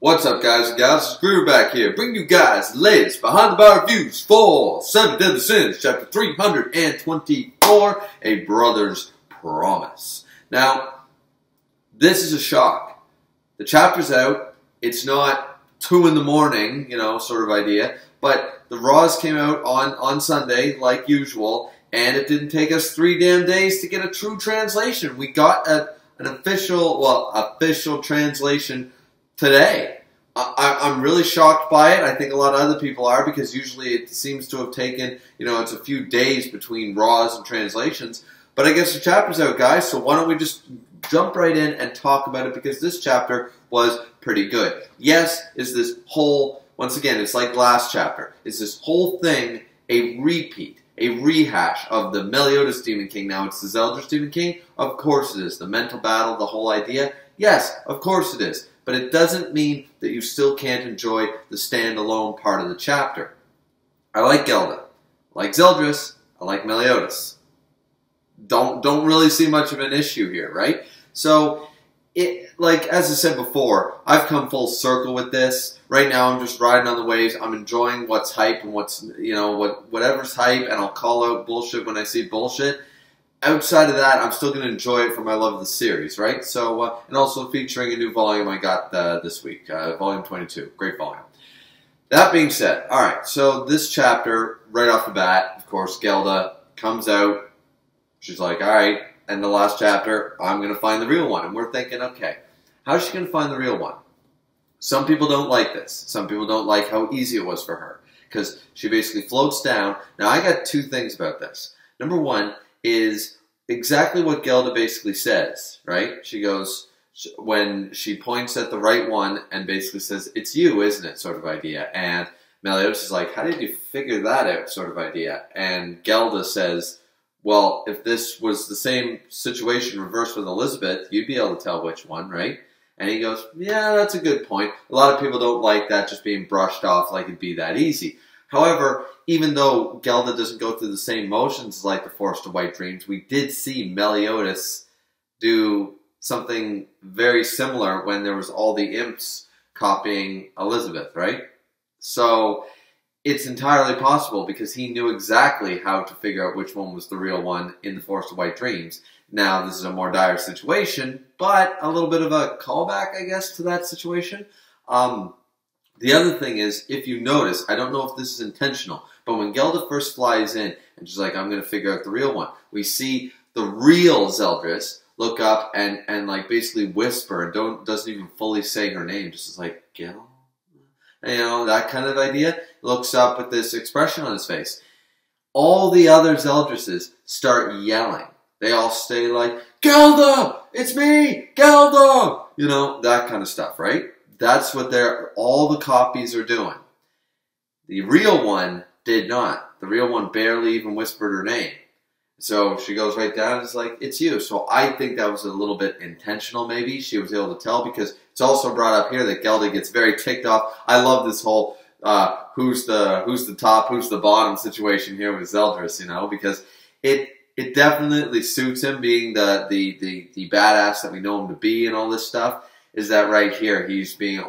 What's up, guys and gals? It's Griever back here, bringing you guys the latest behind the bar reviews for 7 Deadly Sins, chapter 324, A Brother's Promise. Now, this is a shock. The chapter's out. It's not 2 in the morning, sort of idea, but the Raws came out on Sunday, like usual, and it didn't take us 3 damn days to get a true translation. We got an official translation today. I'm really shocked by it. I think a lot of other people are, because usually it seems to have taken, it's a few days between Raws and translations. But I guess the chapter's out, guys, so why don't we just jump right in and talk about it, because this chapter was pretty good. Yes, is this whole, once again, it's like last chapter, is this whole thing a repeat, a rehash of the Meliodas Demon King? Now it's the Zeldris Demon King? Of course it is. The mental battle, the whole idea? Yes, of course it is. But it doesn't mean that you still can't enjoy the standalone part of the chapter. I like Gelda. I like Zeldris. I like Meliodas. Don't really see much of an issue here, right? So, as I said before, I've come full circle with this. Right now I'm just riding on the waves. I'm enjoying what's hype and what's, whatever's hype, and I'll call out bullshit when I see bullshit. Outside of that, I'm still going to enjoy it for my love of the series, right? So, and also featuring a new volume I got this week, volume 22. Great volume. That being said, alright, so this chapter, right off the bat, of course, Gelda comes out. She's like, alright, and the last chapter, I'm going to find the real one. And we're thinking, okay, how's she going to find the real one? Some people don't like this. Some people don't like how easy it was for her, because she basically floats down. Now, I got 2 things about this. Number one is exactly what Gelda basically says, right? She goes, when she points at the right one and basically says, it's you, isn't it, sort of idea. And Meliodas is like, how did you figure that out, sort of idea. And Gelda says, well, if this was the same situation reversed with Elizabeth, you'd be able to tell which one, right? And he goes, yeah, that's a good point. A lot of people don't like that just being brushed off like it'd be that easy. However, even though Gelda doesn't go through the same motions like the Forest of White Dreams, we did see Meliodas do something very similar when there was all the imps copying Elizabeth, right? So it's entirely possible, because he knew exactly how to figure out which one was the real one in the Forest of White Dreams. Now, this is a more dire situation, but a little bit of a callback, I guess, to that situation. The other thing is, if you notice, I don't know if this is intentional, but when Gelda first flies in and she's like, I'm going to figure out the real one, we see the real Zeldris look up and like basically whisper and doesn't even fully say her name, just is like, Gel? That kind of idea. Looks up with this expression on his face. All the other Zeldrises start yelling. They all stay like, Gelda! It's me! Gelda! That kind of stuff, right? That's what all the copies are doing. The real one did not. The real one barely even whispered her name. So she goes right down and is like, it's you. So I think that was a little bit intentional, maybe. She was able to tell, because it's also brought up here that Gelda gets very ticked off. I love this whole who's the top, who's the bottom situation here with Zeldris, because it definitely suits him, being the badass that we know him to be and all this stuff. Is that right here, he's being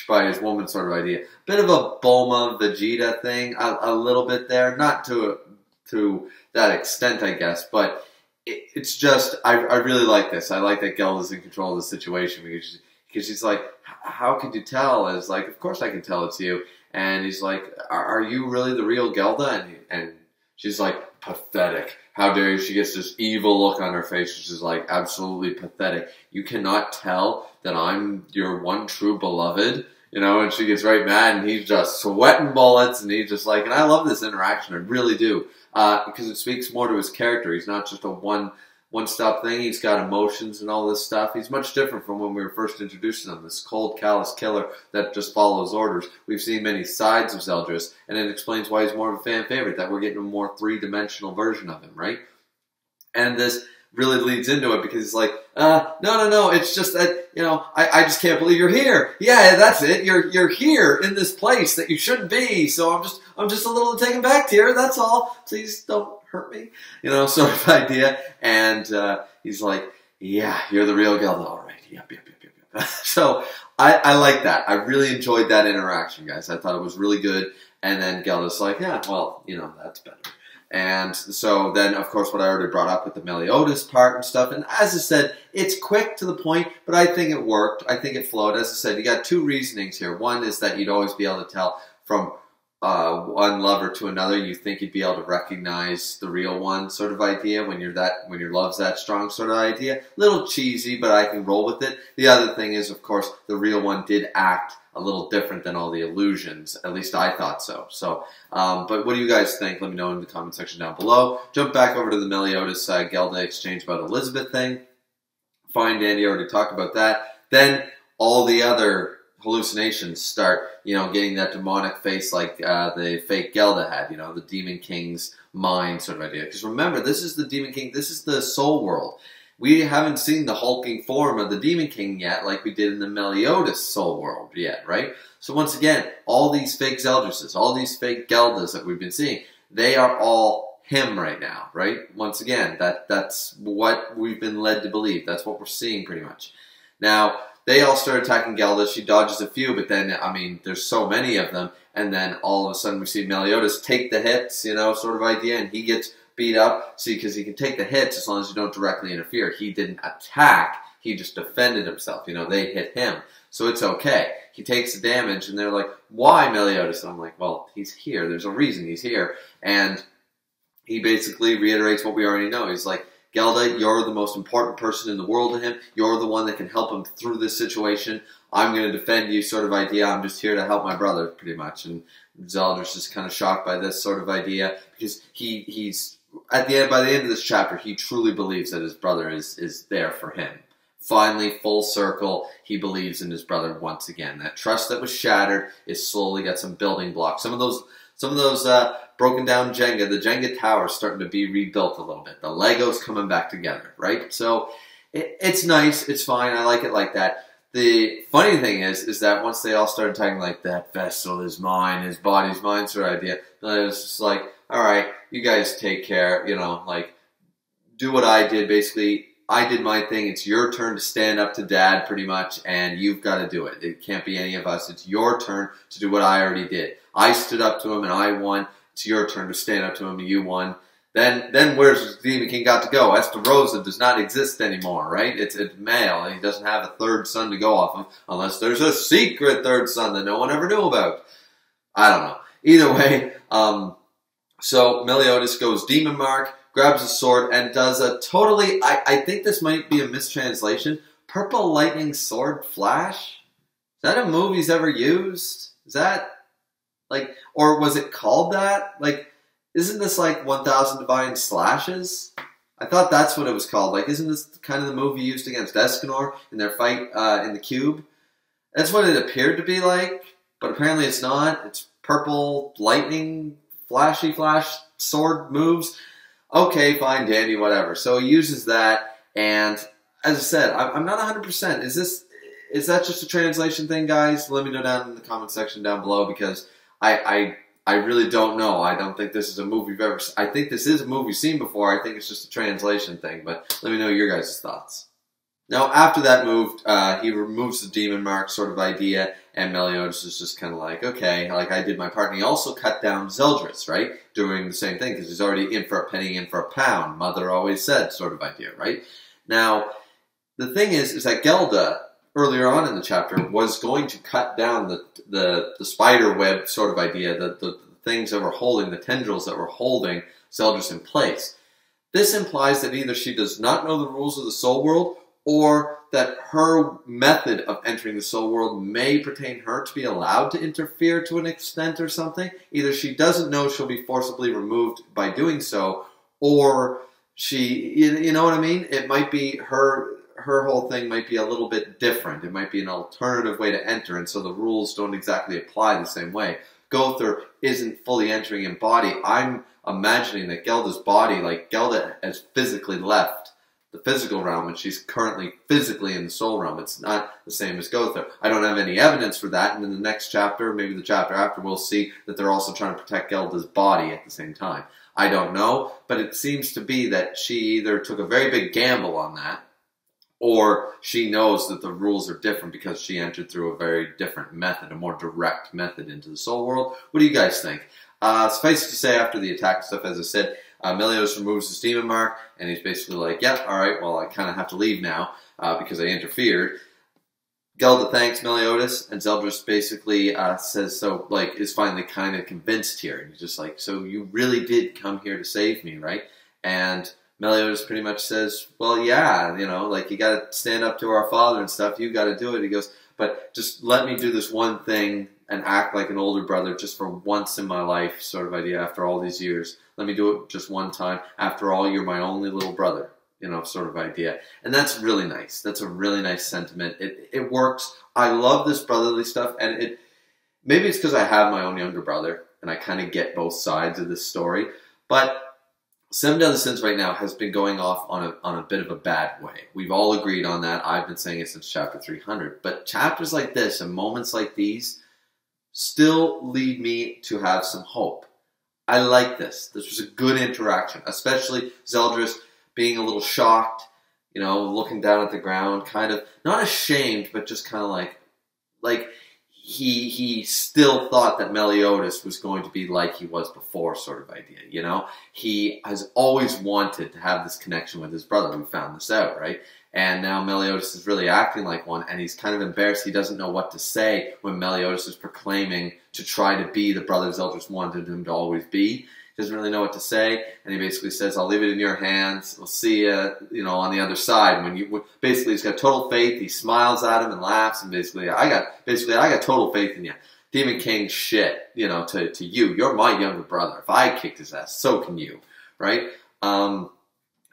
by his woman sort of idea. Bit of a Bulma Vegeta thing, a little bit there. Not to that extent, I guess, but it's just, I really like this. I like that Gelda's in control of the situation, because she's like, how could you tell? And it's like, of course I can tell it's you. And he's like, are you really the real Gelda? And she's like, pathetic. How dare you? She gets this evil look on her face, which is like, absolutely pathetic. You cannot tell that I'm your one true beloved, and she gets right mad, and he's just sweating bullets, and he's just like, and I love this interaction, I really do, because it speaks more to his character. He's not just a one-stop thing. He's got emotions and all this stuff. He's much different from when we were first introduced to him, this cold, callous killer that just follows orders. We've seen many sides of Zeldris, and it explains why he's more of a fan favorite, that we're getting a more 3-dimensional version of him, right? And this really leads into it, because he's like, no, it's just that, I just can't believe you're here. Yeah, that's it. You're here in this place that you shouldn't be. So I'm just a little taken back here. That's all. Please don't hurt me. Sort of idea. And he's like, yeah, you're the real Gelda. All right. Yep. So I like that. I really enjoyed that interaction, guys. I thought it was really good. And then Gelda's like, yeah, well, that's better. And so then, of course, what I already brought up with the Meliodas part and stuff. And as I said, it's quick to the point, but I think it worked. I think it flowed. As I said, you got two reasonings here. One is that you'd always be able to tell from one lover to another. You think you'd be able to recognize the real one sort of idea when your love's that strong sort of idea. Little cheesy, but I can roll with it. The other thing is, of course, the real one did act a little different than all the illusions. At least I thought so. So, but what do you guys think? Let me know in the comment section down below. Jump back over to the Meliodas Gelda exchange about Elizabeth thing. Fine, Dandy already talked about that. Then all the other hallucinations start, getting that demonic face like the fake Gelda had, the Demon King's mind sort of idea. Because remember, this is the Demon King, this is the soul world. We haven't seen the hulking form of the Demon King yet like we did in the Meliodas soul world yet, right? So once again, all these fake Zeldresses, all these fake Geldas that we've been seeing, they are all him right now, right? Once again, that's what we've been led to believe. That's what we're seeing pretty much. Now, they all start attacking Gelda. She dodges a few, but then, there's so many of them. And then all of a sudden we see Meliodas take the hits, sort of idea, and he gets beat up. See, because he can take the hits as long as you don't directly interfere. He didn't attack. He just defended himself. They hit him. So it's okay. He takes the damage, and they're like, why Meliodas? And I'm like, well, he's here. There's a reason he's here. And he basically reiterates what we already know. He's like, Gelda, you're the most important person in the world to him. You're the one that can help him through this situation. I'm going to defend you sort of idea. I'm just here to help my brother, pretty much. And Zeldris is kind of shocked by this sort of idea because he's by the end of this chapter, he truly believes that his brother is there for him. Finally, full circle, he believes in his brother once again. That trust that was shattered is slowly got some building blocks. Some of those broken down Jenga, the Jenga tower is starting to be rebuilt a little bit. The Lego's coming back together, right? So it's nice, it's fine, I like it like that. The funny thing is that once they all started talking like, that vessel is mine, his body's mine sort of idea, it was just like, all right, you guys take care, do what I did, basically. I did my thing. It's your turn to stand up to Dad, pretty much, and you've got to do it. It can't be any of us. It's your turn to do what I already did. I stood up to him, and I won. It's your turn to stand up to him, and you won. Then where's the Demon King got to go? Esterosa does not exist anymore, right? It's male, and he doesn't have a third son to go off of, unless there's a secret third son that no one ever knew about. I don't know. Either way, so Meliodas goes Demon Mark, grabs a sword, and does a totally, I think this might be a mistranslation, Purple Lightning Sword Flash? Is that a move he's ever used? Is that, or was it called that? Isn't this 1,000 Divine Slashes? I thought that's what it was called. Isn't this kind of the move he used against Escanor in their fight in the cube? That's what it appeared to be like, but apparently it's not. It's purple lightning, flash sword moves. Okay, fine, Dandy, whatever. So he uses that, and as I said, I'm not 100%. Is that just a translation thing, guys? Let me know down in the comment section down below, because I really don't know. I don't think this is a movie we've ever seen. I think this is a movie we've seen before. I think it's just a translation thing, but let me know your guys' thoughts. Now, after that move, he removes the Demon Mark sort of idea, and Meliodas is just kind of like, okay, I did my part. And he also cut down Zeldris, right? Doing the same thing, because he's already in for a penny, in for a pound. Mother always said sort of idea, right? Now, the thing is that Gelda, earlier on in the chapter, was going to cut down the spider web sort of idea, the things that were holding, the tendrils that were holding Zeldris in place. This implies that either she does not know the rules of the soul world, or that her method of entering the soul world may pertain her to be allowed to interfere to an extent or something. Either she doesn't know she'll be forcibly removed by doing so, or she, you know what I mean? It might be her whole thing might be a little bit different. It might be an alternative way to enter, and so the rules don't exactly apply the same way. Gother isn't fully entering in body. I'm imagining that Gelda's body, Gelda has physically left the physical realm, and she's currently physically in the soul realm. It's not the same as Gother. I don't have any evidence for that, and in the next chapter, maybe the chapter after, we'll see that they're also trying to protect Gelda's body at the same time. I don't know, but it seems to be that she either took a very big gamble on that, or she knows that the rules are different because she entered through a very different method, a more direct method into the soul world. What do you guys think? Suffice to say, after the attack and stuff, as I said, Meliodas removes his demon mark, and he's basically like, yeah, alright, well, I kind of have to leave now because I interfered. Gelda thanks Meliodas, and Zeldris basically says, so, like, is finally kind of convinced here. And he's just like, so you really did come here to save me, right? And Meliodas pretty much says, well, yeah, you know, like, you got to stand up to our father and stuff. You got to do it. He goes, but just let me do this one thing and act like an older brother just for once in my life, sort of idea, after all these years. Let me do it just one time. After all, you're my only little brother, you know, sort of idea. And that's really nice. That's a really nice sentiment. It works. I love this brotherly stuff, and maybe it's because I have my own younger brother, and I kind of get both sides of this story, but Seven Deadly Sins right now has been going off on a bit of a bad way. We've all agreed on that. I've been saying it since chapter 300. But chapters like this and moments like these still lead me to have some hope. I like this. This was a good interaction, especially Zeldris being a little shocked, you know, looking down at the ground, kind of, not ashamed, but just kind of like he still thought that Meliodas was going to be like he was before, sort of idea, you know? He has always wanted to have this connection with his brother. We found this out, right? And now Meliodas is really acting like one, and he's kind of embarrassed. He doesn't know what to say when Meliodas is proclaiming to try to be the brother Zeldris wanted him to always be. He doesn't really know what to say, and he basically says, I'll leave it in your hands. We'll see you, you know, on the other side. Basically, he's got total faith. He smiles at him and laughs, and basically, I got total faith in you. Demon King shit, you know, to you. You're my younger brother. If I kicked his ass, so can you, right? And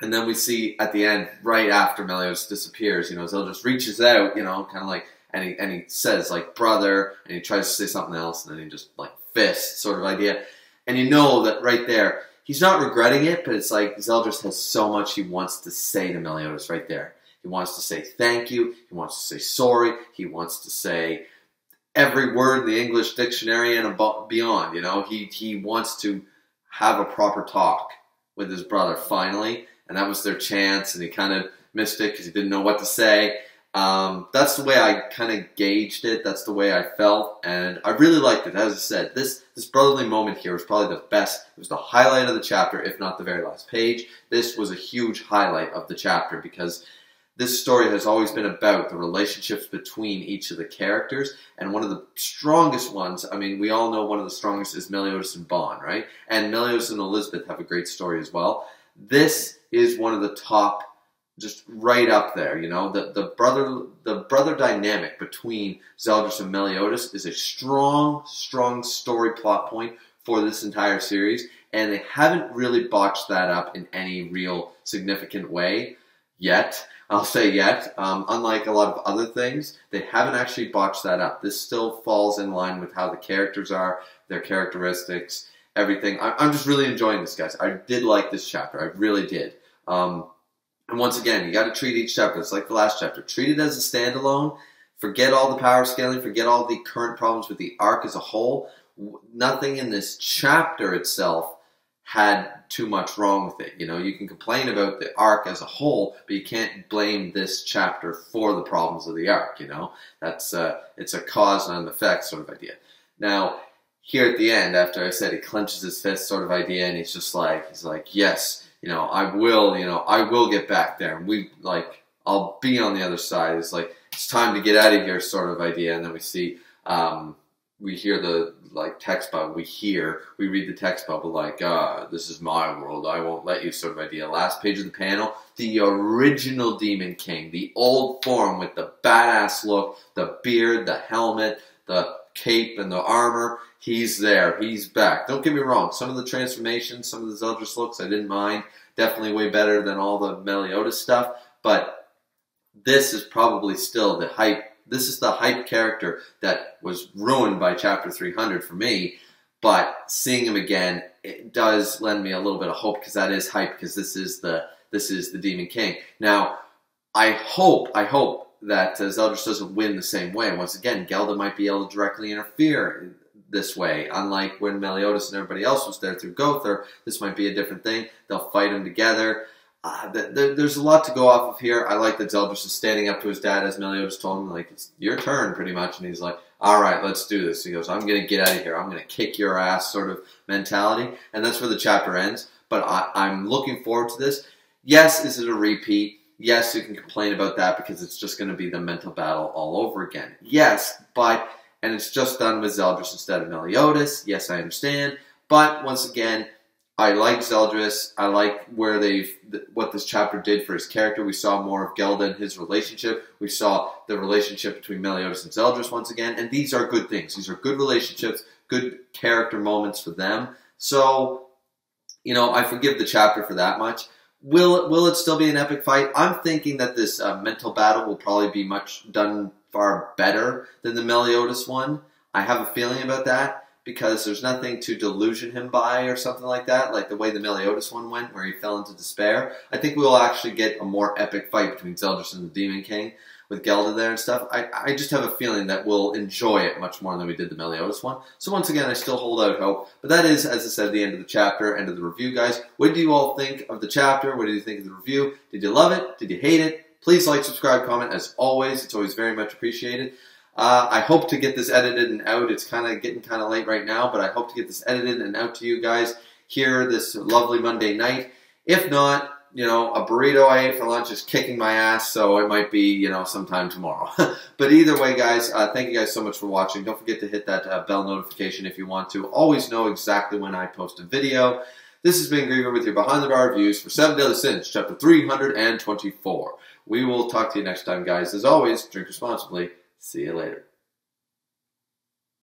then we see at the end, right after Meliodas disappears, you know, Zeldris reaches out, you know, kind of like, and he says, like, brother, and he tries to say something else, and then he just, like, fist sort of idea. And you know that right there, he's not regretting it, but it's like Zeldris has so much he wants to say to Meliodas right there. He wants to say thank you. He wants to say sorry. He wants to say every word in the English dictionary and beyond, you know. He wants to have a proper talk with his brother finally, and that was their chance, and he kind of missed it because he didn't know what to say. That's the way I kind of gauged it. That's the way I felt, and I really liked it. As I said, this brotherly moment here was probably the best. It was the highlight of the chapter, if not the very last page. This was a huge highlight of the chapter because this story has always been about the relationships between each of the characters, and one of the strongest ones, I mean, we all know one of the strongest is Meliodas and Bon, right? And Meliodas and Elizabeth have a great story as well. This is one of the top, just right up there, you know. The brother dynamic between Zeldris and Meliodas is a strong story plot point for this entire series, and they haven't really botched that up in any real significant way yet. I'll say yet. Unlike a lot of other things, they haven't actually botched that up. This still falls in line with how the characters are, their characteristics, everything. I'm just really enjoying this, guys. I did like this chapter. I really did. And once again, you got to treat each chapter, it's like the last chapter, treat it as a standalone. Forget all the power scaling. Forget all the current problems with the arc as a whole. Nothing in this chapter itself had too much wrong with it. You know, you can complain about the arc as a whole, but you can't blame this chapter for the problems of the arc, you know. That's it's a cause and effect sort of idea. Now, here at the end, after I said he clenches his fist sort of idea, and he's like, yes, you know, I will get back there. And I'll be on the other side. It's like, it's time to get out of here sort of idea. And then we see, we hear the, text bubble. We read the text bubble like, this is my world. I won't let you sort of idea. Last page of the panel, the original Demon King, the old form with the badass look, the beard, the helmet, the cape, and the armor. He's there. He's back. Don't get me wrong. Some of the transformations, some of the Zeldris looks, I didn't mind. Definitely way better than all the Meliodas stuff. But this is probably still the hype. This is the hype character that was ruined by chapter 300 for me. But seeing him again, it does lend me a little bit of hope because that is hype. Because this is the Demon King. Now, I hope that Zeldris doesn't win the same way. Once again, Gelda might be able to directly interfere this way. Unlike when Meliodas and everybody else was there through Gother, this might be a different thing. They'll fight him together. There's a lot to go off of here. I like that Zeldris is standing up to his dad, as Meliodas told him, like, it's your turn, pretty much. And he's like, all right, let's do this. He goes, I'm going to get out of here. I'm going to kick your ass sort of mentality. And that's where the chapter ends. But I'm looking forward to this. Yes, is it a repeat? Yes, you can complain about that because it's just going to be the mental battle all over again. Yes, but, and it's just done with Zeldris instead of Meliodas. Yes, I understand. But once again, I like Zeldris. I like where what this chapter did for his character. We saw more of Gelda and his relationship. We saw the relationship between Meliodas and Zeldris once again. And these are good things. These are good relationships, good character moments for them. So, you know, I forgive the chapter for that much. Will it still be an epic fight? I'm thinking that this mental battle will probably be done far better than the Meliodas one. I have a feeling about that, because there's nothing to delusion him by or something like that, like the way the Meliodas one went, where he fell into despair. I think we'll actually get a more epic fight between Zeldris and the Demon King, with Gelda there and stuff. I just have a feeling that we'll enjoy it much more than we did the Meliodas one. So once again, I still hold out hope. But that is, as I said, the end of the chapter, end of the review, guys. What do you all think of the chapter? What do you think of the review? Did you love it? Did you hate it? Please like, subscribe, comment. As always, it's always very much appreciated. I hope to get this edited and out. It's getting kind of late right now, but I hope to get this edited and out to you guys here this lovely Monday night. If not, you know, a burrito I ate for lunch is kicking my ass, so it might be, you know, sometime tomorrow. But either way, guys, thank you guys so much for watching. Don't forget to hit that bell notification if you want to. Always know exactly when I post a video. This has been Griever with your Behind the Bar reviews for 7 Deadly Sins, chapter 324. We will talk to you next time, guys. As always, drink responsibly. See you later.